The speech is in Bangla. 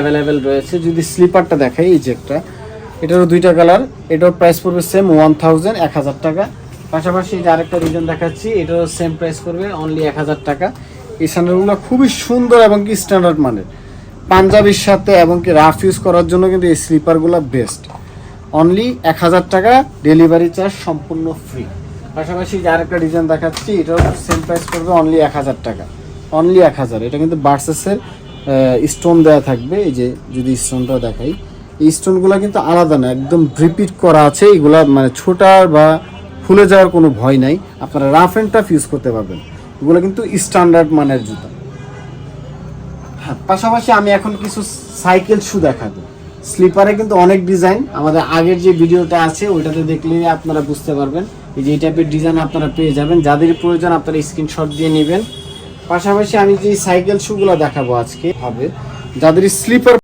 অ্যাভেলেবেল রয়েছে। যদি স্লিপারটা দেখাই, এই যে একটা, এটারও দুইটা কালার, এটার প্রাইস পড়বে সেম 1000 টাকা। পাশাপাশি যে আরেকটা রিজন দেখাচ্ছি, এটারও সেম প্রাইস করবে অনলি 1000 টাকা। এই স্যান্ডেলগুলো খুবই সুন্দর এবং কি স্ট্যান্ডার্ড মানের, পাঞ্জাবির সাথে এবং কি রাফ ইউজ করার জন্য কিন্তু এই স্লিপারগুলো বেস্ট। অনলি 1000 টাকা, ডেলিভারি চার্জ সম্পূর্ণ ফ্রি। পাশাপাশি যে আরেকটা ডিজাইন দেখাচ্ছি, এটাও সেম প্রাইস করবে অনলি 1000 টাকা, অনলি 1000। এটা কিন্তু বার্সেসের স্টোন দেওয়া থাকবে। এই যে যদি স্টোনটা দেখাই, এই স্টোনগুলো কিন্তু আলাদা না, একদম রিপিট করা আছে। এগুলা মানে ছোটার বা ফুলে যাওয়ার কোনো ভয় নাই, আপনারা রাফ অ্যান্ড টাফ ইউজ করতে পারবেন। এগুলো কিন্তু স্ট্যান্ডার্ড মানের জুতা। হ্যাঁ, পাশাপাশি আমি এখন কিছু সাইকেল শু দেখাবো। স্লিপারে কিন্তু অনেক ডিজাইন, আমাদের আগের যে ভিডিওটা আছে ওইটাতে দেখলে আপনারা বুঝতে পারবেন। এই যে এই টাইপের ডিজাইন আপনারা পেয়ে যাবেন, যাদের প্রয়োজন আপনারা স্ক্রিনশট দিয়ে নেবেন। পাশাপাশি আমি যে সাইকেল শুগুলো দেখাবো আজকে হবে, যাদের স্লিপার